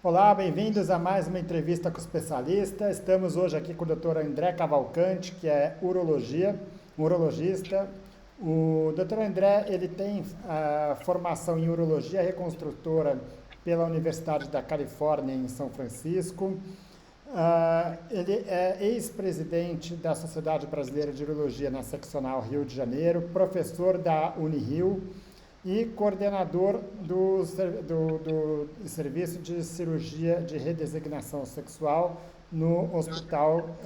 Olá, bem-vindos a mais uma entrevista com o especialista. Estamos hoje aqui com o Dr. André Cavalcante, que é urologista. O Dr. André, ele tem formação em urologia reconstrutora pela Universidade da Califórnia em São Francisco. Ele é ex-presidente da Sociedade Brasileira de Urologia na Seccional Rio de Janeiro, professor da Unirio e coordenador do Serviço de Cirurgia de Redesignação Sexual no Hospital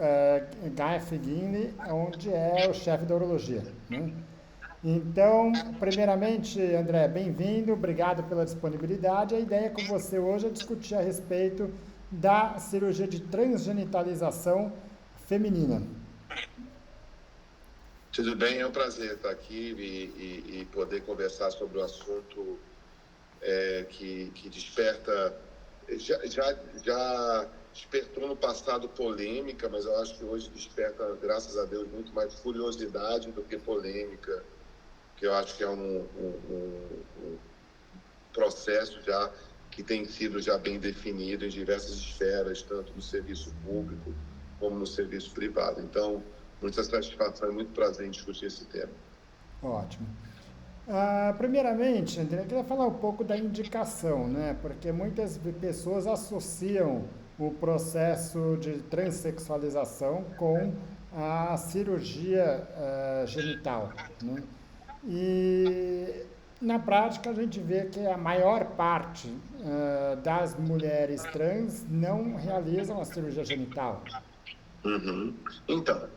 Guy Figini, onde é o chefe da urologia, né? Então, primeiramente, André, bem-vindo, obrigado pela disponibilidade. A ideia com você hoje é discutir a respeito da cirurgia de transgenitalização feminina. Tudo bem, é um prazer estar aqui e poder conversar sobre o assunto que desperta, já despertou no passado polêmica, mas eu acho que hoje desperta, graças a Deus, muito mais curiosidade do que polêmica, que eu acho que é um processo já que tem sido já bem definido em diversas esferas, tanto no serviço público como no serviço privado. Então, muita satisfação e muito prazer em discutir esse tema. Ótimo. Primeiramente, André, eu queria falar um pouco da indicação, né? Porque muitas pessoas associam o processo de transexualização com a cirurgia genital, né? E na prática a gente vê que a maior parte das mulheres trans não realizam a cirurgia genital. Uhum. Então,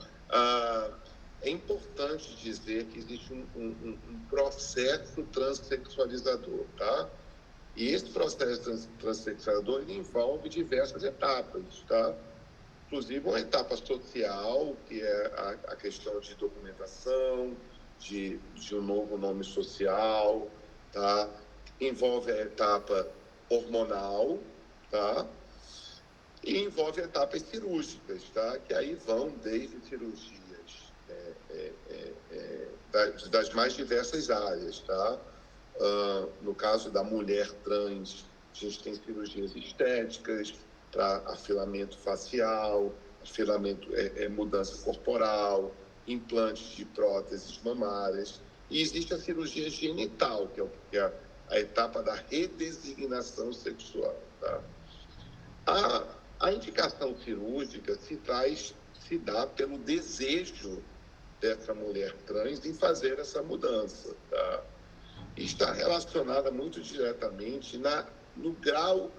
é importante dizer que existe um processo transexualizador, tá? E esse processo transexualizador ele envolve diversas etapas, tá? Inclusive uma etapa social, que é a questão de documentação, de um novo nome social, tá? Envolve a etapa hormonal, tá? E envolve etapas cirúrgicas, tá? Que aí vão desde cirurgias das mais diversas áreas, tá? No caso da mulher trans, a gente tem cirurgias estéticas para afilamento facial, mudança corporal, implantes de próteses mamárias. E existe a cirurgia genital, que é a etapa da redesignação sexual, tá? A indicação cirúrgica se dá pelo desejo dessa mulher trans em fazer essa mudança, tá? E está relacionada muito diretamente no grau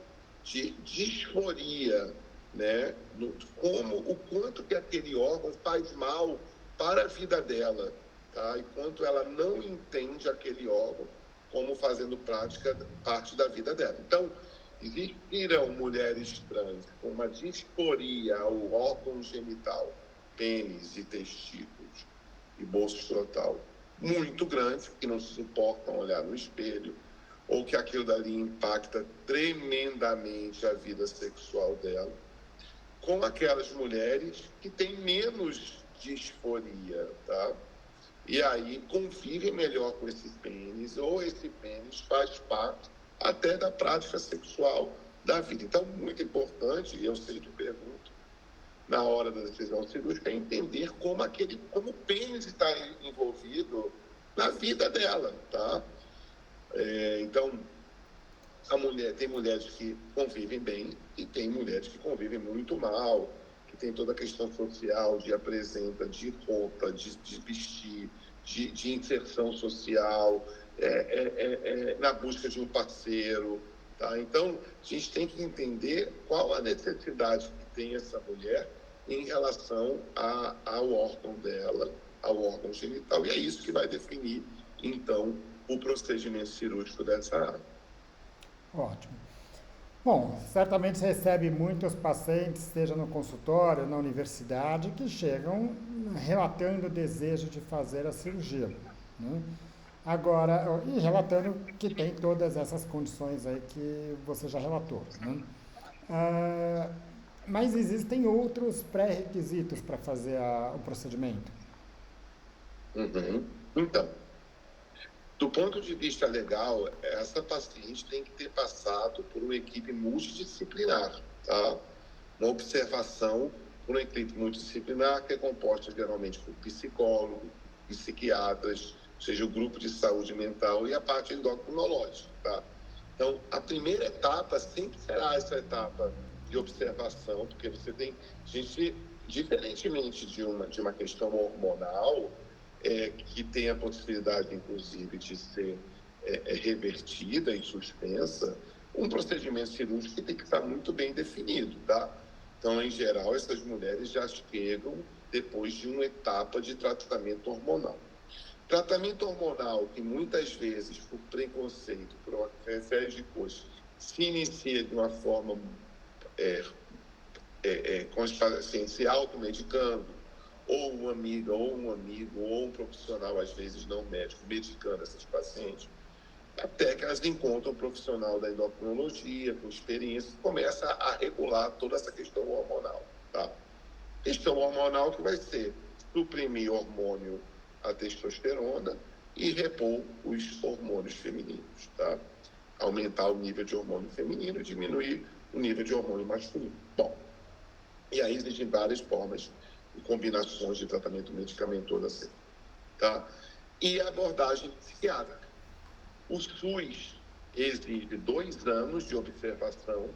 de disforia, né? O quanto que aquele órgão faz mal para a vida dela, tá? E quanto ela não entende aquele órgão como fazendo parte da vida dela. Então, existirão mulheres trans com uma disforia ao órgão genital, pênis e testículos e bolso escrotal muito grande, que não se suportam olhar no espelho, ou que aquilo dali impacta tremendamente a vida sexual dela, com aquelas mulheres que têm menos disforia, tá? E aí convivem melhor com esse pênis, ou esse pênis faz parte até da prática sexual da vida. Então, muito importante, e eu sempre pergunto, na hora da decisão cirúrgica, é entender como o pênis está envolvido na vida dela, tá? Então, tem mulheres que convivem bem e tem mulheres que convivem muito mal, que tem toda a questão social de apresenta, de roupa, de vestir, de inserção social, na busca de um parceiro, tá? Então, a gente tem que entender qual a necessidade que tem essa mulher em relação ao órgão dela, ao órgão genital. E é isso que vai definir, então, o procedimento cirúrgico dessa área. Ótimo. Bom, certamente você recebe muitos pacientes, seja no consultório, na universidade, que chegam relatando o desejo de fazer a cirurgia, né? Agora, e relatando que tem todas essas condições aí que você já relatou, né? Mas existem outros pré-requisitos para fazer o procedimento? Uhum. Então, Do ponto de vista legal, essa paciente tem que ter passado por uma equipe multidisciplinar, tá? Uma observação por uma equipe multidisciplinar que é composta geralmente por psicólogo, psiquiatras, seja o grupo de saúde mental e a parte endocrinológica, tá? Então, a primeira etapa sempre será essa etapa de observação, porque você tem, gente, diferentemente de uma questão hormonal, que tem a possibilidade, inclusive, de ser revertida e suspensa, um procedimento cirúrgico tem que estar muito bem definido, tá? Então, em geral, essas mulheres já chegam depois de uma etapa de tratamento hormonal. Tratamento hormonal que muitas vezes, por preconceito, por uma série de coisas, se inicia de uma forma com os pacientes se automedicando, ou uma amiga, ou um amigo, ou um profissional, às vezes não médico, medicando essas pacientes, até que elas encontram um profissional da endocrinologia, com experiência, e começa a regular toda essa questão hormonal, tá? Questão hormonal que vai ser suprimir hormônio, a testosterona, e repor os hormônios femininos, tá? Aumentar o nível de hormônio feminino, diminuir o nível de hormônio masculino. Bom, e aí existem várias formas e combinações de tratamento medicamentoso assim, tá? E a abordagem psiquiátrica. O SUS exige 2 anos de observação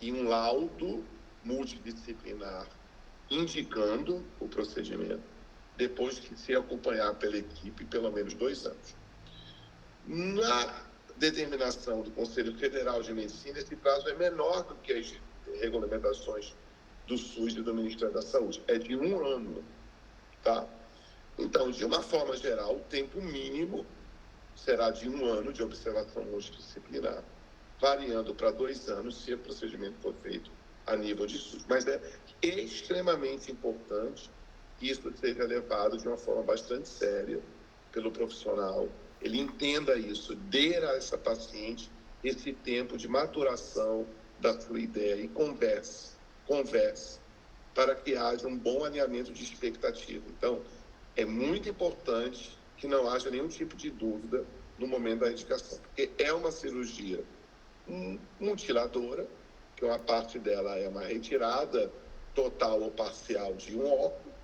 e um laudo multidisciplinar indicando o procedimento, depois que se acompanhar pela equipe pelo menos 2 anos. Na determinação do Conselho Federal de Medicina, esse prazo é menor do que as regulamentações do SUS e do Ministério da Saúde. É de 1 ano, tá? Então, de uma forma geral, o tempo mínimo será de 1 ano de observação multidisciplinar, variando para 2 anos se o procedimento for feito a nível de SUS. Mas é extremamente importante que isso seja levado de uma forma bastante séria pelo profissional. Ele entenda isso, dê a essa paciente esse tempo de maturação da sua ideia e converse, para que haja um bom alinhamento de expectativa. Então, é muito importante que não haja nenhum tipo de dúvida no momento da indicação, porque é uma cirurgia mutiladora, que uma parte dela é uma retirada total ou parcial de um órgão,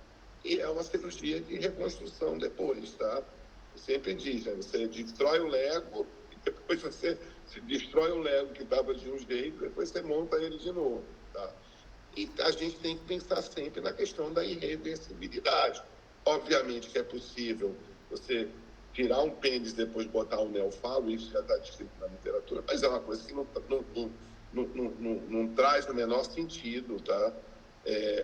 e é uma cirurgia de reconstrução depois, tá? Eu sempre diz, né? Você destrói o Lego, e depois você destrói o Lego que estava de um jeito, depois você monta ele de novo, tá? E a gente tem que pensar sempre na questão da irreversibilidade. Obviamente que é possível você tirar um pênis e depois botar um neofalo, isso já está descrito na literatura, mas é uma coisa que não traz o menor sentido, tá?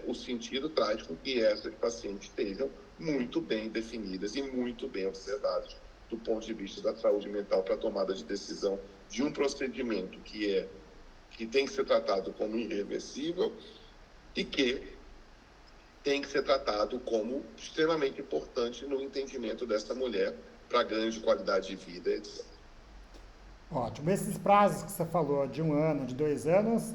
O sentido traz com que essas pacientes estejam muito bem definidas e muito bem observadas do ponto de vista da saúde mental para a tomada de decisão de um procedimento que tem que ser tratado como irreversível e que tem que ser tratado como extremamente importante no entendimento dessa mulher para ganho de qualidade de vida, etc. Ótimo. Esses prazos que você falou, de 1 ano, de 2 anos,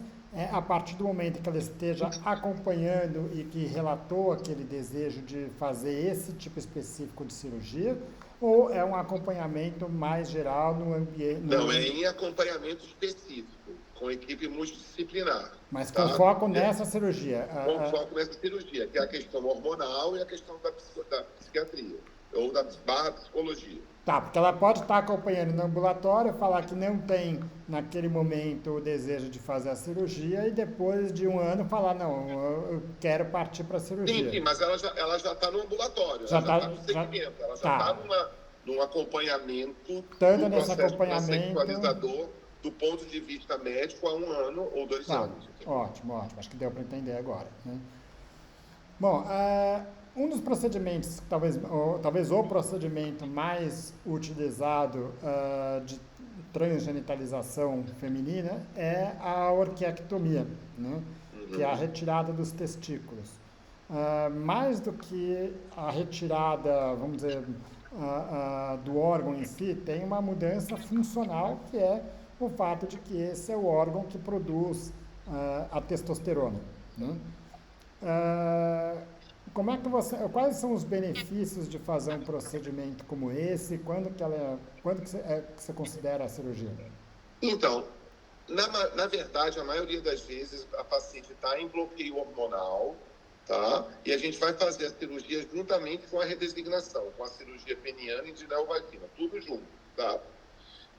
a partir do momento que ela esteja acompanhando e que relatou aquele desejo de fazer esse tipo específico de cirurgia, ou é um acompanhamento mais geral no ambiente... Não, é em acompanhamento específico, com equipe multidisciplinar. Mas com foco nessa cirurgia. Com foco nessa cirurgia, que é a questão hormonal e a questão da psiquiatria, ou da psicologia. Tá, porque ela pode estar acompanhando no ambulatório, falar que não tem, naquele momento, o desejo de fazer a cirurgia e depois de 1 ano falar, não, eu quero partir para a cirurgia. Sim, mas ela já está no ambulatório, ela já está no segmento, ela já está num acompanhamento, tanto do nesse processo sexualizador do ponto de vista médico há 1 ano ou 2 anos. Ótimo, acho que deu para entender agora, né? Bom, um dos procedimentos, talvez o procedimento mais utilizado de transgenitalização feminina é a orquiectomia, né? Que é a retirada dos testículos. Mais do que a retirada, vamos dizer, do órgão em si, tem uma mudança funcional, que é o fato de que esse é o órgão que produz a testosterona, né? Como é que quais são os benefícios de fazer um procedimento como esse? Que você considera a cirurgia? Então, na verdade, a maioria das vezes a paciente está em bloqueio hormonal, tá? E a gente vai fazer a cirurgia juntamente com a redesignação, com a cirurgia peniana e de neovagina, tudo junto, tá?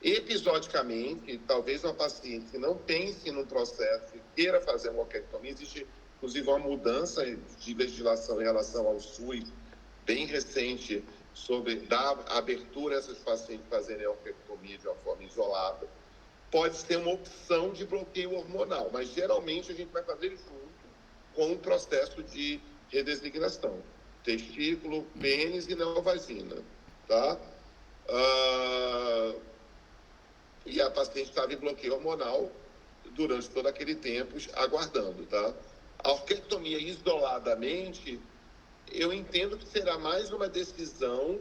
Episodicamente, talvez uma paciente que não pense no processo e queira fazer uma orquectomia, existe inclusive uma mudança de legislação em relação ao SUS, bem recente, sobre dar abertura a essas pacientes fazerem a orquectomia de uma forma isolada. Pode ser uma opção de bloqueio hormonal, mas geralmente a gente vai fazer junto com o processo de redesignação. Testículo, pênis e neovagina, tá? E a paciente estava em bloqueio hormonal durante todo aquele tempo, aguardando, tá? A orquectomia isoladamente, eu entendo que será mais uma decisão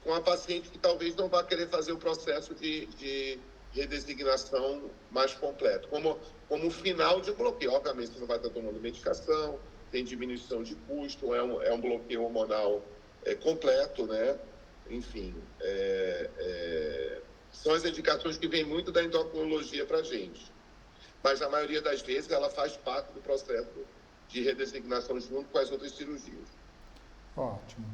com a paciente que talvez não vá querer fazer o processo de redesignação mais completo, como final de bloqueio. Obviamente, você não vai estar tomando medicação, tem diminuição de custo, é um bloqueio hormonal completo, né? Enfim, são as indicações que vêm muito da endocrinologia para a gente. Mas, na maioria das vezes, ela faz parte do processo de redesignação junto com as outras cirurgias. Ótimo.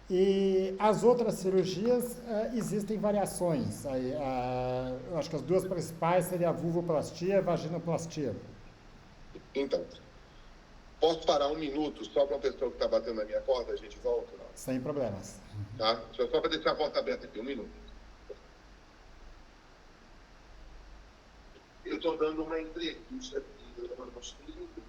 E as outras cirurgias, existem variações. Eu acho que as duas principais seriam a vulvoplastia e a vaginoplastia. Então, posso parar um minuto só para uma pessoa que está batendo na minha porta? A gente volta? Não? Sem problemas. Tá? Só para deixar a porta aberta aqui, um minuto. Eu estou dando uma entrevista aqui, uns 15 minutos.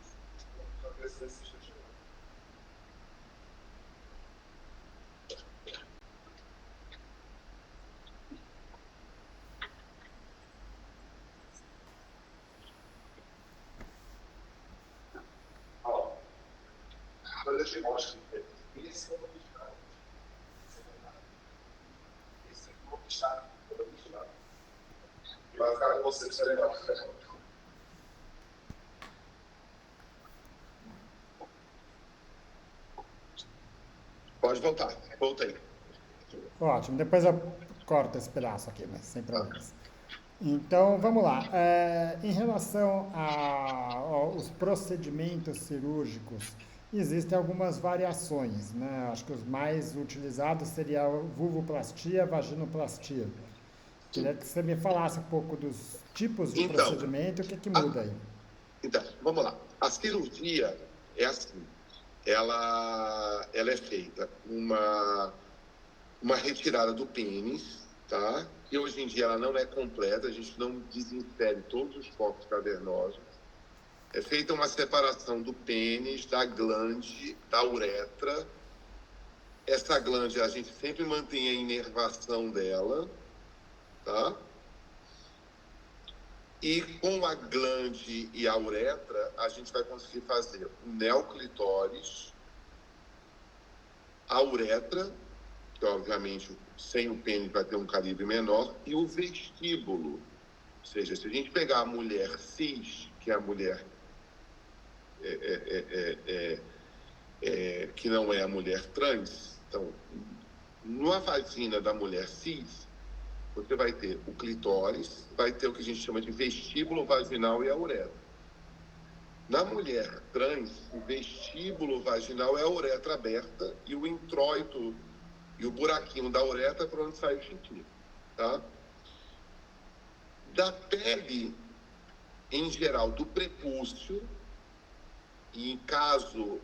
Mas eu te mostro. Esse é o obstáculo. Esse é o obstáculo. Vai ficar com você, isso é legal. Pode voltar. Voltei. Ótimo. Depois eu corto esse pedaço aqui, mas sem problemas. Então, vamos lá. Em relação aos procedimentos cirúrgicos, existem algumas variações, né? Acho que os mais utilizados seriam a vulvoplastia, a vaginoplastia. Queria que você me falasse um pouco dos tipos de procedimento e o que muda aí. Então, vamos lá. A cirurgia é assim. Ela é feita uma retirada do pênis, tá? E hoje em dia ela não é completa, a gente não desinsere todos os corpos cavernosos. É feita uma separação do pênis, da glande, da uretra. Essa glande, a gente sempre mantém a inervação dela, tá? E com a glande e a uretra, a gente vai conseguir fazer o neoclitóris, a uretra, que obviamente sem o pênis vai ter um calibre menor, e o vestíbulo. Ou seja, se a gente pegar a mulher cis, que é a mulher que não é a mulher trans, então, numa vagina da mulher cis, você vai ter o clitóris, vai ter o que a gente chama de vestíbulo vaginal e a uretra. Na mulher trans, o vestíbulo vaginal é a uretra aberta e o introito e o buraquinho da uretra para onde sai o xixi, tá? Da pele, em geral, do prepúcio, e em caso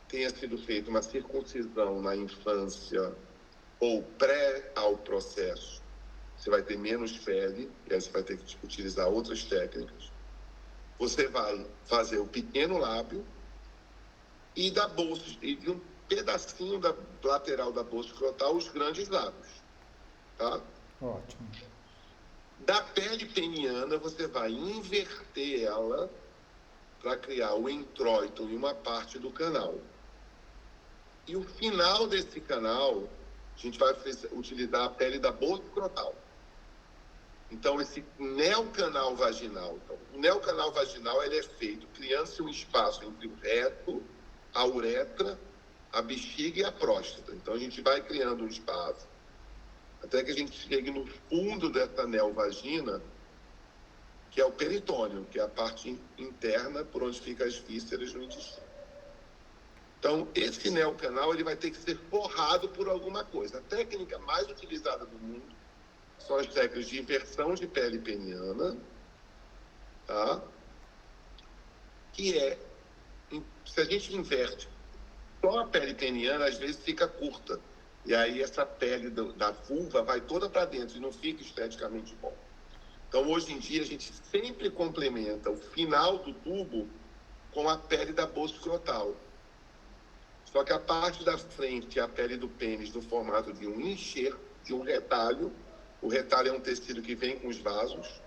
tenha sido feita uma circuncisão na infância ou pré ao processo, você vai ter menos pele, e aí você vai ter que utilizar outras técnicas. Você vai fazer o pequeno lábio e da bolsa, e de um pedacinho da lateral da bolsa escrotal, os grandes lábios, tá? Ótimo. Da pele peniana, você vai inverter ela para criar o introito em uma parte do canal. E o final desse canal, a gente vai utilizar a pele da bolsa escrotal. Então, esse neocanal vaginal, o neocanal vaginal ele é feito criando-se um espaço entre o reto, a uretra, a bexiga e a próstata. Então, a gente vai criando um espaço até que a gente chegue no fundo dessa neovagina, que é o peritônio, que é a parte interna por onde ficam as vísceras no intestino. Então, esse neocanal ele vai ter que ser forrado por alguma coisa. A técnica mais utilizada do mundo são as técnicas de inversão de pele peniana, tá? Que é, se a gente inverte só a pele peniana, às vezes fica curta. E aí essa pele da vulva vai toda para dentro e não fica esteticamente bom. Então, hoje em dia, a gente sempre complementa o final do tubo com a pele da bolsa escrotal. Só que a parte da frente é a pele do pênis no formato de um enxerto, de um retalho. O retalho é um tecido que vem com os vasos.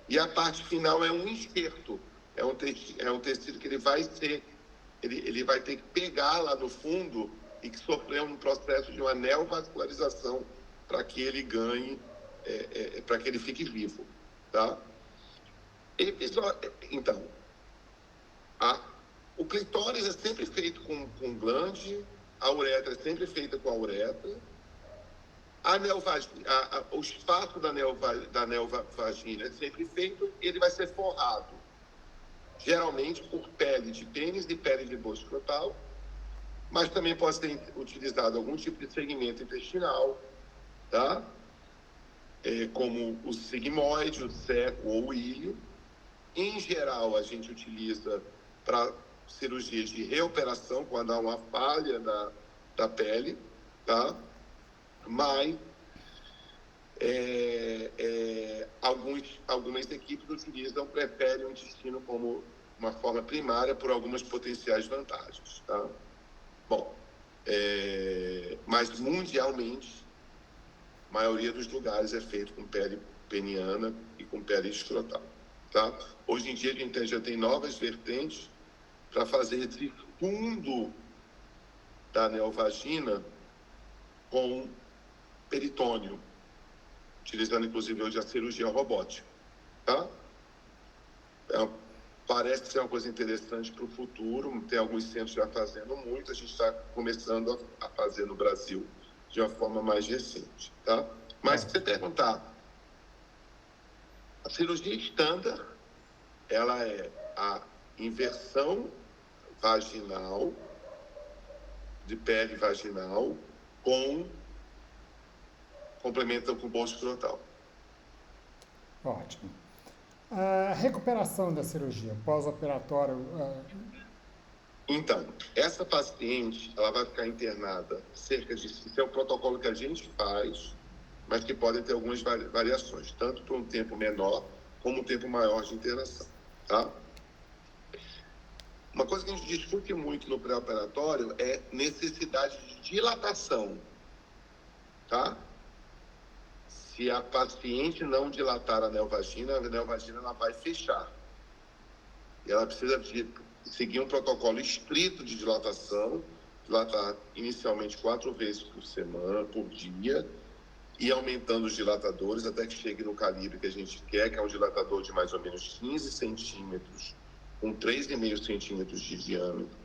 E a parte final é um enxerto. É um tecido que ele vai ter que pegar lá no fundo e que sofreu um processo de uma neovascularização para que ele ganhe, para que ele fique vivo, tá? Então, o clitóris é sempre feito com glande, a uretra é sempre feita com a uretra, o espaço da neovagina é sempre feito, ele vai ser forrado, geralmente por pele de pênis e pele de bolsa escrotal, mas também pode ser utilizado algum tipo de segmento intestinal, tá? Como o sigmoide, o seco ou o íleo. Em geral, a gente utiliza para cirurgias de reoperação, quando há uma falha da pele, tá? Mas algumas equipes preferem o intestino como uma forma primária por algumas potenciais vantagens, tá? Bom, mas mundialmente, a maioria dos lugares é feito com pele peniana e com pele escrotal, tá? Hoje em dia a gente já tem novas vertentes para fazer esse fundo da neovagina com peritônio, utilizando inclusive hoje a cirurgia robótica, tá? Parece ser uma coisa interessante para o futuro, tem alguns centros já fazendo muito, a gente está começando a fazer no Brasil de uma forma mais recente, tá? Mas se você perguntar, a cirurgia estándar, ela é a inversão vaginal, de pele vaginal, complementando com bolso escrotal. Ótimo. A recuperação da cirurgia, pós-operatório. Então, essa paciente, ela vai ficar internada isso é o protocolo que a gente faz, mas que pode ter algumas variações, tanto por um tempo menor, como um tempo maior de internação, tá? Uma coisa que a gente discute muito no pré-operatório é necessidade de dilatação, tá? Se a paciente não dilatar a neovagina ela vai fechar. E ela precisa seguir um protocolo estrito de dilatação, dilatar inicialmente 4 vezes por semana, por dia, e aumentando os dilatadores até que chegue no calibre que a gente quer, que é um dilatador de mais ou menos 15 centímetros, com 3,5 centímetros de diâmetro.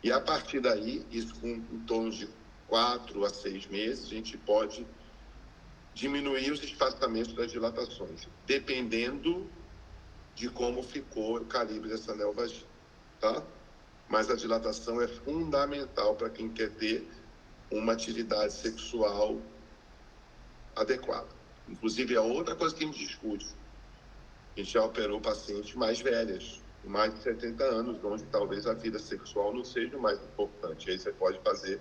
E a partir daí, isso com em torno de 4 a 6 meses, a gente pode diminuir os espaçamentos das dilatações, dependendo de como ficou o calibre dessa neovagina, tá? Mas a dilatação é fundamental para quem quer ter uma atividade sexual adequada. Inclusive, é outra coisa que a gente discute. A gente já operou pacientes mais velhas, mais de 70 anos, onde talvez a vida sexual não seja o mais importante. Aí você pode fazer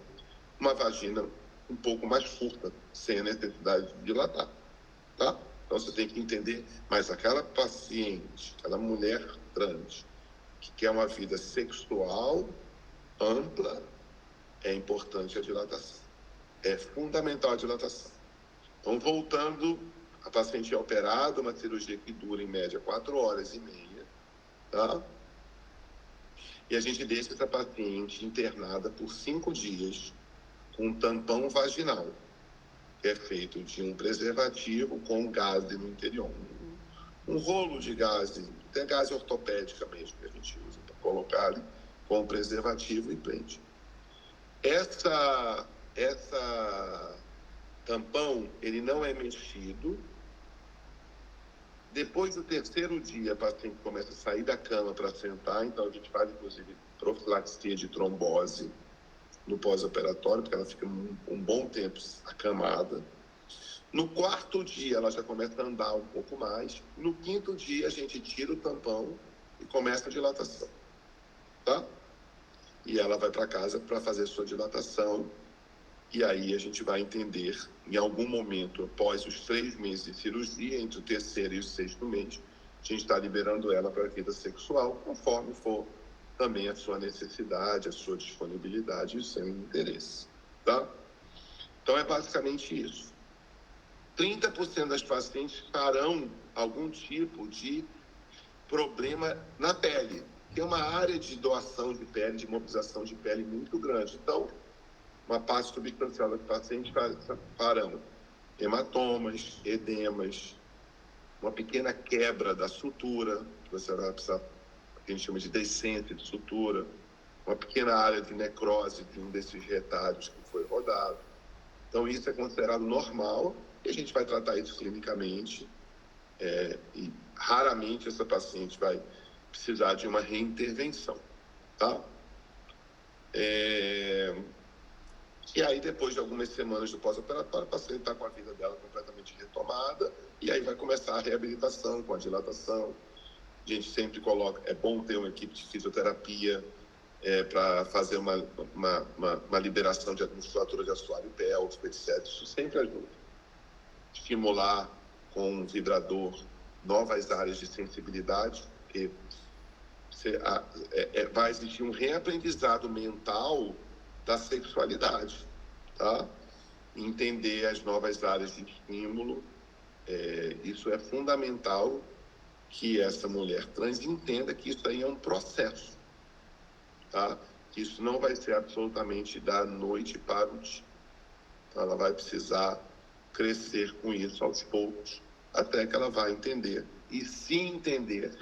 uma vagina um pouco mais curta, sem a necessidade de dilatar, tá? Então você tem que entender, mas aquela paciente, aquela mulher trans, que quer uma vida sexual ampla, é importante a dilatação. É fundamental a dilatação. Então, voltando, a paciente é operada, uma cirurgia que dura em média 4 horas e meia, tá? E a gente deixa essa paciente internada por 5 dias com um tampão vaginal. que é feito de um preservativo com gaze no interior. Um rolo de gaze, até gaze ortopédica mesmo, que a gente usa para colocar ali, com preservativo e prende. Essa tampão, ele não é mexido. Depois do terceiro dia, a paciente começa a sair da cama para sentar, então a gente faz, inclusive, profilaxia de trombose no pós-operatório, porque ela fica um bom tempo acamada. No quarto dia, ela já começa a andar um pouco mais. No quinto dia, a gente tira o tampão e começa a dilatação, tá? E ela vai para casa para fazer sua dilatação. E aí a gente vai entender, em algum momento, após os 3 meses de cirurgia, entre o terceiro e o sexto mês, a gente está liberando ela para a vida sexual, conforme for também a sua necessidade, a sua disponibilidade e o seu interesse, tá? Então é basicamente isso. 30% das pacientes farão algum tipo de problema na pele. Tem uma área de doação de pele, de mobilização de pele muito grande. Então, uma parte substancial das pacientes farão hematomas, edemas, uma pequena quebra da sutura, que você vai precisar, que a gente chama de descente de sutura, uma pequena área de necrose de um desses retalhos que foi rodado. Então, isso é considerado normal e a gente vai tratar isso clinicamente. E raramente essa paciente vai precisar de uma reintervenção, tá? E aí, depois de algumas semanas do pós-operatório, a paciente está com a vida dela completamente retomada e aí vai começar a reabilitação com a dilatação. A gente sempre coloca, é bom ter uma equipe de fisioterapia para fazer uma liberação de musculatura de assoalho pélvico, etc. Isso sempre ajuda. Estimular com um vibrador novas áreas de sensibilidade, porque vai existir um reaprendizado mental da sexualidade, tá? Entender as novas áreas de estímulo, isso é fundamental que essa mulher trans entenda que isso aí é um processo, tá? Que isso não vai ser absolutamente da noite para o dia. Ela vai precisar crescer com isso aos poucos, até que ela vai entender e se entender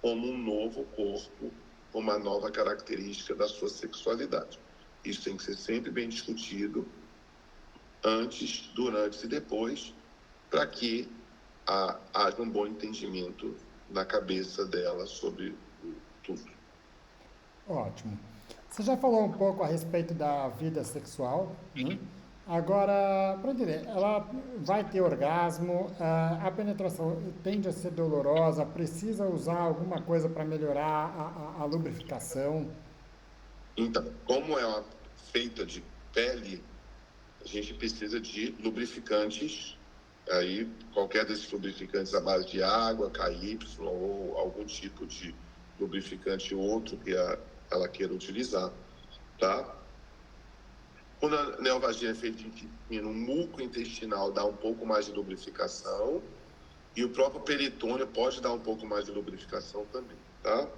como um novo corpo, uma nova característica da sua sexualidade. Isso tem que ser sempre bem discutido antes, durante e depois, para que haja um bom entendimento na cabeça dela sobre tudo. Ótimo. Você já falou um pouco a respeito da vida sexual, né? Agora, para entender, ela vai ter orgasmo, a penetração tende a ser dolorosa, precisa usar alguma coisa para melhorar a lubrificação? Então, como é feita de pele, a gente precisa de lubrificantes, aí qualquer desses lubrificantes à base de água, KY ou algum tipo de lubrificante outro que ela queira utilizar, tá? Quando a neovagina é feita de intestino, o muco intestinal dá um pouco mais de lubrificação e o próprio peritônio pode dar um pouco mais de lubrificação também, tá?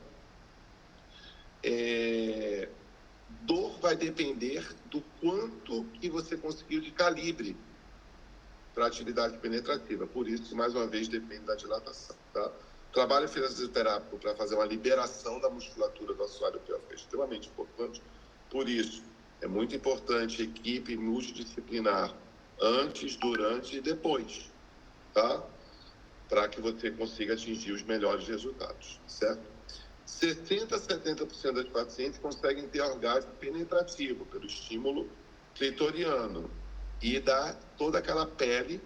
Dor vai depender do quanto que você conseguiu de calibre para atividade penetrativa. Por isso, mais uma vez, depende da dilatação, tá? O trabalho fisioterápico para fazer uma liberação da musculatura do assoalho pélvico é extremamente importante. Por isso, é muito importante equipe multidisciplinar antes, durante e depois, tá? Para que você consiga atingir os melhores resultados, certo? 60% a 70% das pacientes conseguem ter orgasmo penetrativo pelo estímulo clitoriano e dá toda aquela pele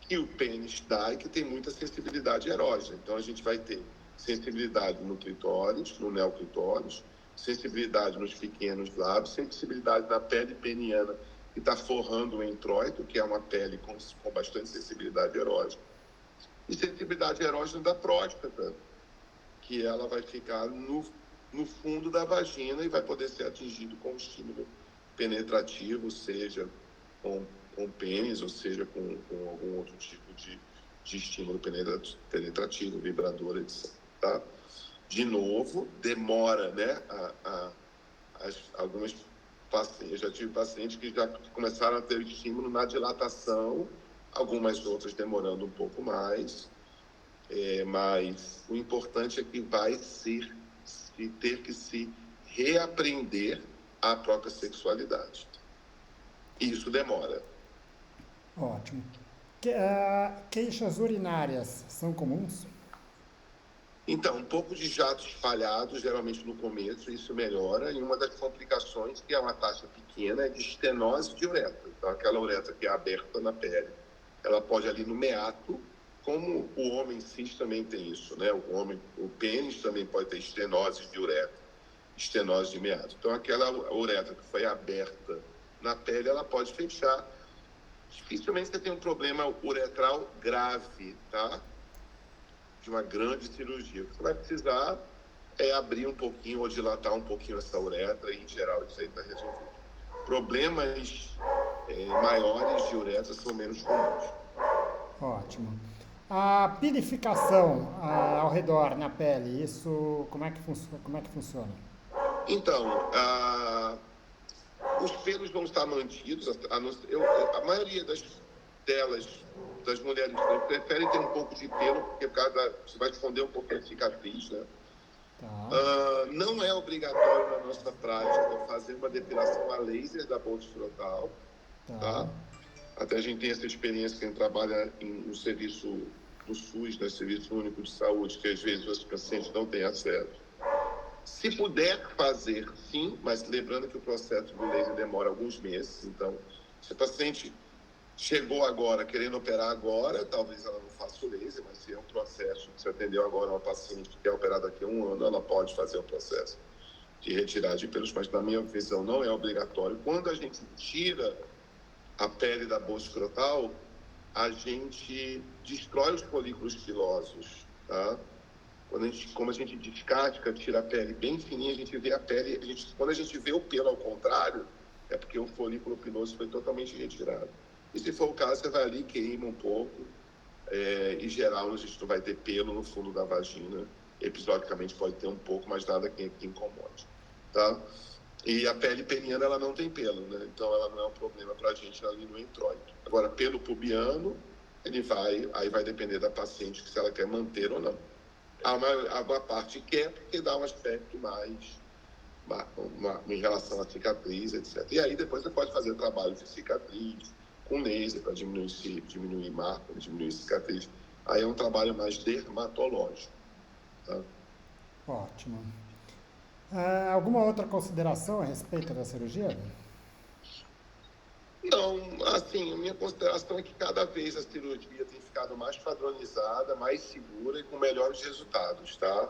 que o pênis dá e que tem muita sensibilidade erógena. Então, a gente vai ter sensibilidade no clitóris, no neoclitóris, sensibilidade nos pequenos lábios, sensibilidade na pele peniana, que está forrando o introito, que é uma pele com bastante sensibilidade erógena, e sensibilidade erógena da próstata, que ela vai ficar no fundo da vagina e vai poder ser atingido com estímulo penetrativo, seja com pênis, ou seja com algum outro tipo de estímulo penetrativo, vibrador, etc. Tá? De novo, demora, né? Algumas Eu já tive pacientes que já começaram a ter estímulo na dilatação, algumas outras demorando um pouco mais, mas o importante é que vai ter que se reaprender a própria sexualidade. E isso demora. Ótimo. Queixas urinárias são comuns? Então, um pouco de jatos falhados, geralmente no começo, isso melhora. E uma das complicações, que é uma taxa pequena, é de estenose de uretra. Então, aquela uretra que é aberta na pele, ela pode ali no meato, como o homem cis também tem isso, né? O pênis também pode ter estenose de uretra, estenose de meato. Então, aquela uretra que foi aberta na pele, ela pode fechar. Dificilmente você tem um problema uretral grave, tá? De uma grande cirurgia. O que você vai precisar é abrir um pouquinho ou dilatar um pouquinho essa uretra e, em geral, isso aí está resolvido. Problemas maiores de uretra são menos comuns. Ótimo. A pilificação ao redor, na pele, isso como é que funciona? Então, os pelos vão estar mantidos. A maioria das mulheres prefere ter um pouco de pelo, porque você vai esconder um pouco a cicatriz, né? Tá. Não é obrigatório na nossa prática fazer uma depilação a laser da bolsa frontal, tá? Até a gente tem essa experiência quem trabalha no serviço do SUS, né, Serviço Único de Saúde, que às vezes os pacientes não têm acesso. Se puder fazer, sim, mas lembrando que o processo do laser demora alguns meses. Então, se a paciente chegou agora, querendo operar agora, talvez ela não faça o laser, mas se é um processo, se atendeu agora uma paciente que quer operar daqui a 1 ano, ela pode fazer o processo de retirar de pelos, mas na minha visão não é obrigatório. Quando a gente tira a pele da bolsa escrotal, a gente destrói os folículos pilosos, tá? Como a gente descasca, tira a pele bem fininha, a gente vê a pele, quando a gente vê o pelo ao contrário, é porque o folículo piloso foi totalmente retirado. E se for o caso, você vai ali, queima um pouco. Em geral, a gente não vai ter pelo no fundo da vagina. Episodicamente pode ter um pouco, mas nada que incomode, tá? E a pele peniana, ela não tem pelo, né? Então, ela não é um problema para a gente ali no introito. Agora, pelo pubiano, aí vai depender da paciente se ela quer manter ou não. A parte quer, porque dá um aspecto mais em relação à cicatriz, etc. E aí depois você pode fazer trabalho de cicatriz, com laser para diminuir marca, diminuir cicatriz. Aí é um trabalho mais dermatológico. Tá? Ótimo. Alguma outra consideração a respeito da cirurgia? Não, assim, a minha consideração é que cada vez a cirurgia tem ficado mais padronizada, mais segura e com melhores resultados, tá?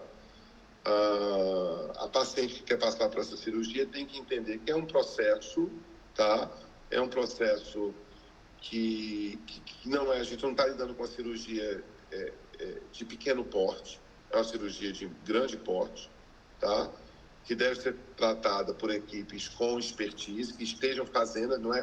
A paciente que quer passar por essa cirurgia tem que entender que é um processo, tá? É um processo que não é, a gente não está lidando com uma cirurgia de pequeno porte, é uma cirurgia de grande porte, tá? Que deve ser tratada por equipes com expertise, que estejam fazendo, não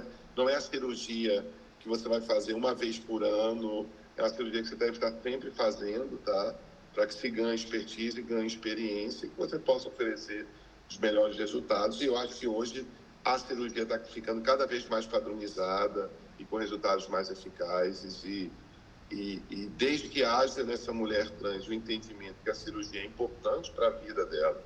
é a cirurgia que você vai fazer uma vez por ano, é uma cirurgia que você deve estar sempre fazendo, tá? Para que se ganhe expertise, ganhe experiência e que você possa oferecer os melhores resultados. E eu acho que hoje a cirurgia está ficando cada vez mais padronizada e com resultados mais eficazes. E desde que haja nessa mulher trans o entendimento que a cirurgia é importante para a vida dela,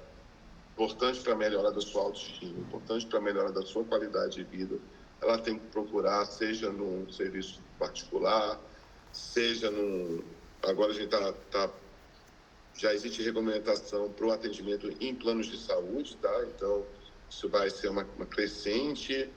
importante para a melhora da sua autoestima, importante para a melhora da sua qualidade de vida, ela tem que procurar, seja num serviço particular, seja num... Agora a gente já existe regulamentação para o atendimento em planos de saúde, tá? Então, isso vai ser uma crescente.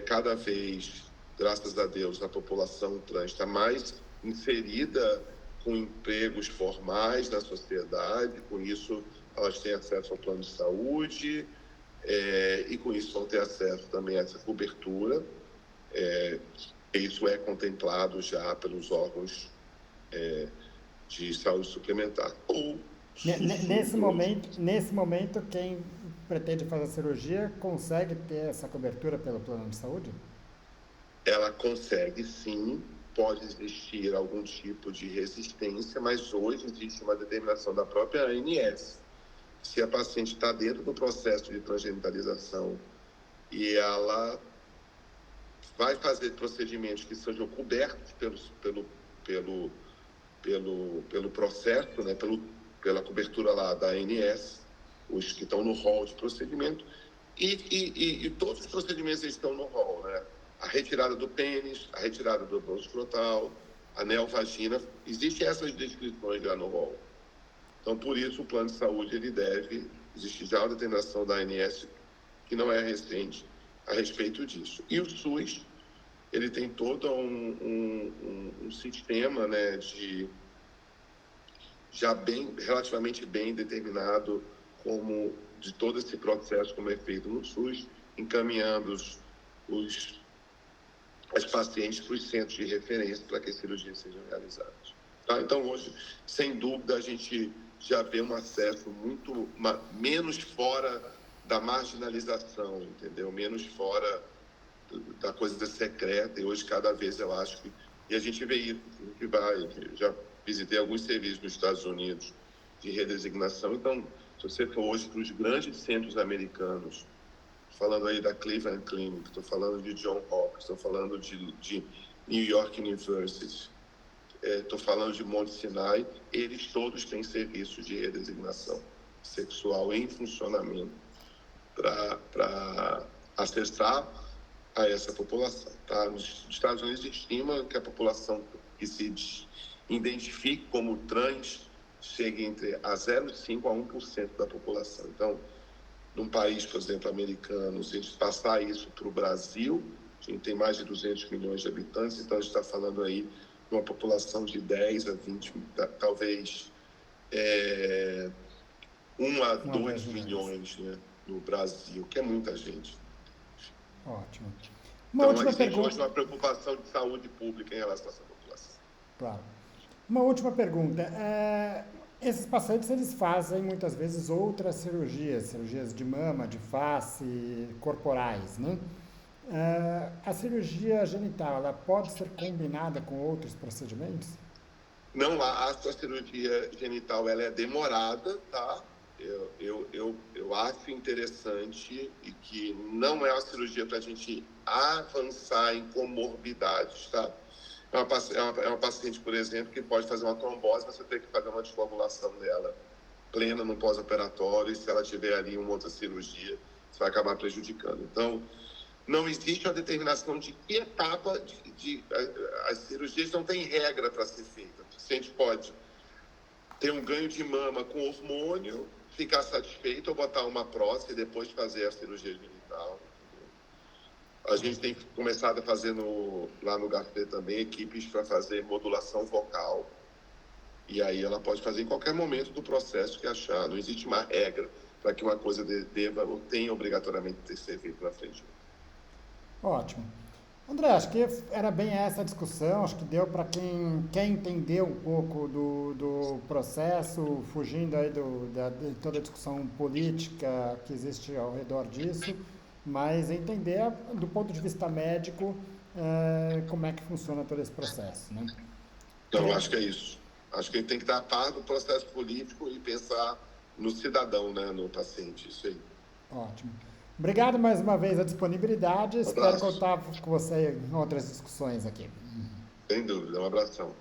Cada vez, graças a Deus, a população trans está mais inserida com empregos formais na sociedade, com isso elas têm acesso ao plano de saúde e com isso vão ter acesso também a essa cobertura. Isso é contemplado já pelos órgãos de saúde suplementar. Nesse momento, quem pretende fazer a cirurgia consegue ter essa cobertura pelo plano de saúde? Ela consegue, sim. Pode existir algum tipo de resistência, mas hoje existe uma determinação da própria ANS. Se a paciente está dentro do processo de transgenitalização e ela vai fazer procedimentos que sejam cobertos pelo processo, né, pela cobertura lá da ANS, os que estão no rol de procedimento, e todos os procedimentos estão no rol, né? A retirada do pênis, a retirada do bolso escrotal, anel, vagina, existem essas descrições já no rol. Então, por isso, o plano de saúde, ele deve, existe já uma determinação da ANS, que não é recente, a respeito disso. E o SUS, ele tem todo um sistema, né, relativamente bem determinado de todo esse processo como é feito no SUS, encaminhando as pacientes para os centros de referência para que as cirurgias sejam realizadas. Tá? Então, hoje, sem dúvida, a gente já vê um acesso menos fora da marginalização, entendeu? Menos fora da coisa secreta, e hoje cada vez eu acho que... E a gente vê isso, já visitei alguns serviços nos Estados Unidos de redesignação, então, se você for hoje para os grandes centros americanos, falando aí da Cleveland Clinic, estou falando de John Hopkins, estou falando de New York University, estou falando de Monte Sinai, eles todos têm serviços de redesignação sexual em funcionamento para acessar a essa população. Tá? Nos Estados Unidos estima que a população que se identifique como trans chegue entre a 0,5% a 1% da população. Então, num país, por exemplo, americano, se a gente passar isso para o Brasil, a gente tem mais de 200 milhões de habitantes, então a gente está falando aí de uma população de 10 a 20, talvez 1 a 2 milhões, né, no Brasil, que é muita gente. Ótimo. Então, existe hoje uma preocupação de saúde pública em relação a essa população. Claro. Uma última pergunta. Esses pacientes, eles fazem muitas vezes outras cirurgias de mama, de face, corporais, né? A cirurgia genital, ela pode ser combinada com outros procedimentos? Não, a cirurgia genital, ela é demorada, tá? Eu acho interessante e que não é uma cirurgia para a gente avançar em comorbidades, tá? É uma paciente, por exemplo, que pode fazer uma trombose, mas você tem que fazer uma descoagulação dela plena no pós-operatório, e se ela tiver ali uma outra cirurgia, você vai acabar prejudicando. Então, não existe uma determinação de que etapa as cirurgias não tem regra para ser feita. O paciente pode ter um ganho de mama com hormônio, ficar satisfeito ou botar uma prótese e depois fazer a cirurgia genital. A gente tem começado a fazer lá no HFP também equipes para fazer modulação vocal. E aí ela pode fazer em qualquer momento do processo que achar. Não existe uma regra para que uma coisa deva ou tenha obrigatoriamente ter ser feita na frente. Ótimo. André, acho que era bem essa a discussão, acho que deu para quem quer entender um pouco do processo, fugindo aí de toda a discussão política que existe ao redor disso, mas entender do ponto de vista médico como é que funciona todo esse processo, né? Então, acho que é isso. Acho que a gente tem que estar a par do processo político e pensar no cidadão, né, no paciente, isso aí. Ótimo. Obrigado mais uma vez a disponibilidade. Espero contar com você em outras discussões aqui. Sem dúvida. Um abração.